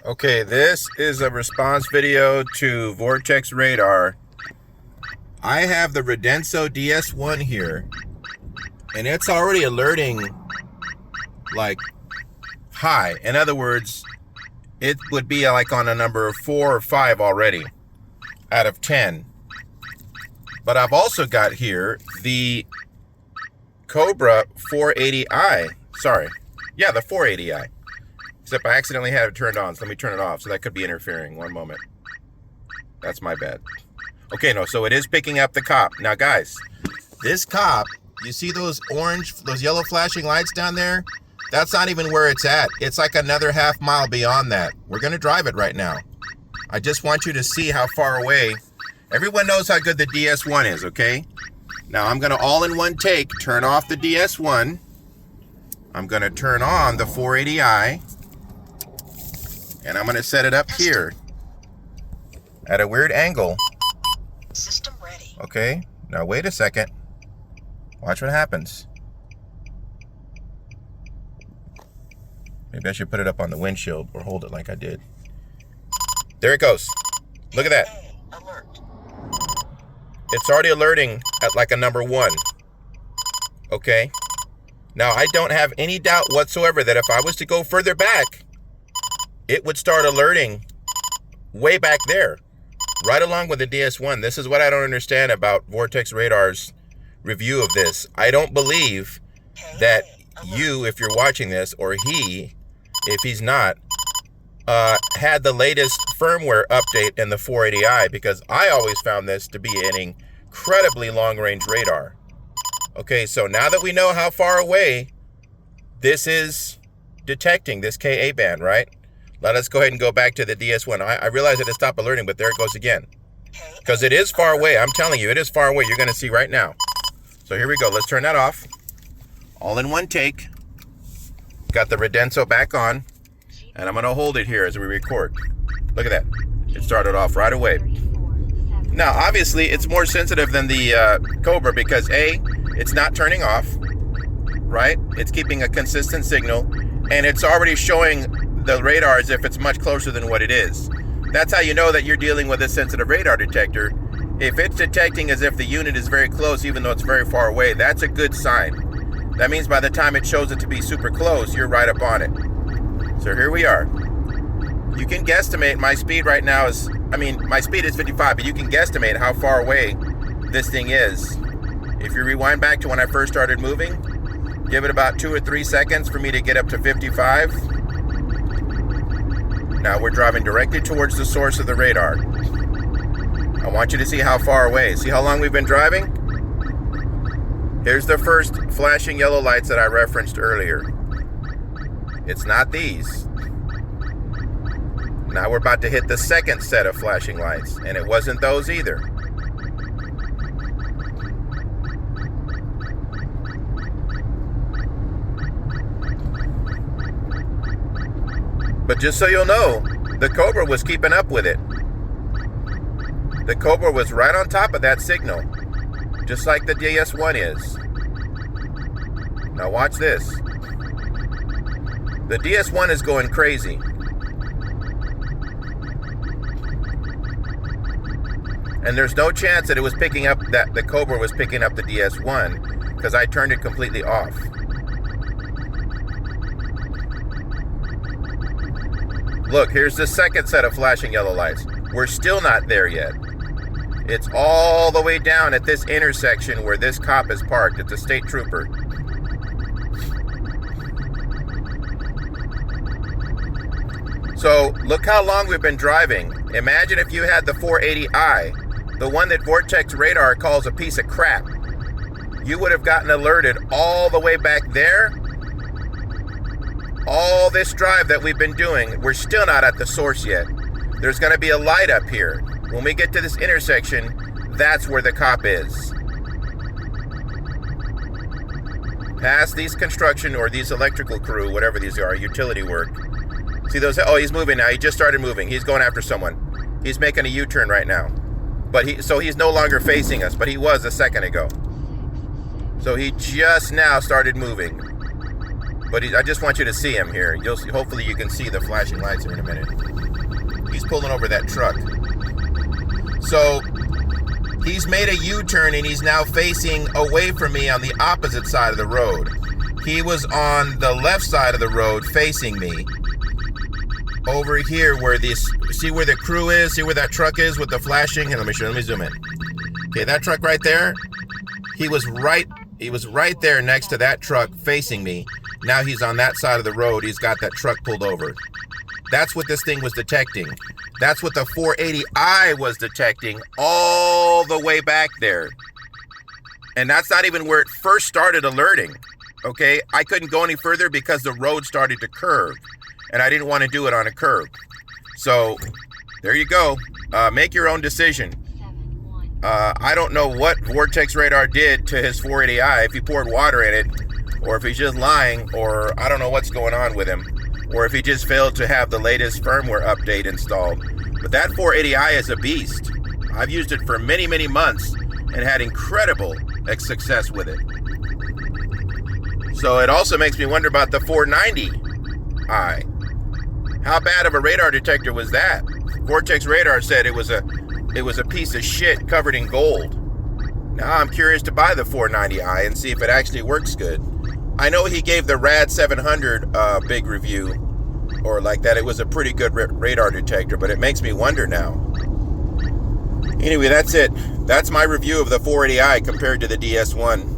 Okay, this is a response video to Vortex Radar. I have the Radenso DS1 here, and it's already alerting like high. In other words, it would be like on a number of 4 or 5 already out of 10. But I've also got here the Cobra 480i. Sorry. Yeah, the 480i. Except I accidentally had it turned on, so let me turn it off. So that could be interfering. One moment. That's my bad. Okay, no, so it is picking up the cop. Now, guys, this cop, you see those orange, those yellow flashing lights down there? That's not even where it's at. It's like another half mile beyond that. We're going to drive it right now. I just want you to see how far away. Everyone knows how good the DS1 is, okay? Now, I'm going to all in one take turn off the DS1. I'm going to turn on the 480i. And I'm going to set it up here at a weird angle. System ready. Okay, now wait a second. Watch what happens. Maybe I should put it up on the windshield or hold it like I did. There it goes. Look at that. Alert. It's already alerting at like a number 1. Okay. Now I don't have any doubt whatsoever that if I was to go further back, it would start alerting way back there, right along with the DS1. This is what I don't understand about Vortex Radar's review of this. I don't believe that you, if you're watching this, or he, if he's not, had the latest firmware update in the 480i, because I always found this to be an incredibly long-range radar. Okay, so now that we know how far away this is detecting, this Ka band, right? Let us go ahead and go back to the DS1. I realize that it stopped alerting, but there it goes again. Because it is far away. I'm telling you, it is far away. You're going to see right now. So here we go. Let's turn that off. All in one take. Got the Radenso back on. And I'm going to hold it here as we record. Look at that. It started off right away. Now, obviously, it's more sensitive than the Cobra because, A, it's not turning off, right? It's keeping a consistent signal. And it's already showing the radar as if it's much closer than what it is. That's how you know that you're dealing with a sensitive radar detector. If it's detecting as if the unit is very close, even though it's very far away, that's a good sign. That means by the time it shows it to be super close, you're right up on it. So here we are. You can guesstimate my speed right now is, my speed is 55, but you can guesstimate how far away this thing is. If you rewind back to when I first started moving, give it about 2 or 3 seconds for me to get up to 55. Now we're driving directly towards the source of the radar. I want you to see how far away. See how long we've been driving? Here's the first flashing yellow lights that I referenced earlier. It's not these. Now we're about to hit the second set of flashing lights, and it wasn't those either. But just so you'll know, the Cobra was keeping up with it. The Cobra was right on top of that signal, just like the DS1 is. Now watch this. The DS1 is going crazy. And there's no chance that it was picking up, that the Cobra was picking up the DS1, because I turned it completely off. Look, here's the second set of flashing yellow lights. We're still not there yet. It's all the way down at this intersection where this cop is parked. It's a state trooper. So look how long we've been driving. Imagine if you had the 480i, the one that Vortex Radar calls a piece of crap. You would have gotten alerted all the way back there. All this drive that we've been doing, we're still not at the source yet. There's going to be a light up here. When we get to this intersection, that's where the cop is. Past these construction or these electrical crew, whatever these are, utility work. See those? Oh, he's moving now. He just started moving. He's going after someone. He's making a U-turn right now. But he's no longer facing us, but he was a second ago. So he just now started moving. But I just want you to see him here. Hopefully you can see the flashing lights here in a minute. He's pulling over that truck. So he's made a U-turn and he's now facing away from me on the opposite side of the road. He was on the left side of the road facing me. Over here where this, see where the crew is? See where that truck is with the flashing? And let me zoom in. Okay, that truck right there, he was right there next to that truck facing me. Now he's on that side of the road. He's got that truck pulled over. That's what this thing was detecting. That's what the 480i was detecting all the way back there. And that's not even where it first started alerting. Okay, I couldn't go any further because the road started to curve. And I didn't want to do it on a curve. So there you go. Make your own decision. I don't know what Vortex Radar did to his 480i, if he poured water in it, or if he's just lying, or I don't know what's going on with him, or if he just failed to have the latest firmware update installed. But that 480i is a beast. I've used it for many, many months and had incredible success with it. So it also makes me wonder about the 490i. How bad of a radar detector was that? Vortex Radar said it was a piece of shit covered in gold. Now I'm curious to buy the 490i and see if it actually works good. I know he gave the Rad 700 big review, or like that it was a pretty good radar detector, but it makes me wonder now. Anyway, that's it. That's my review of the 480i compared to the DS1.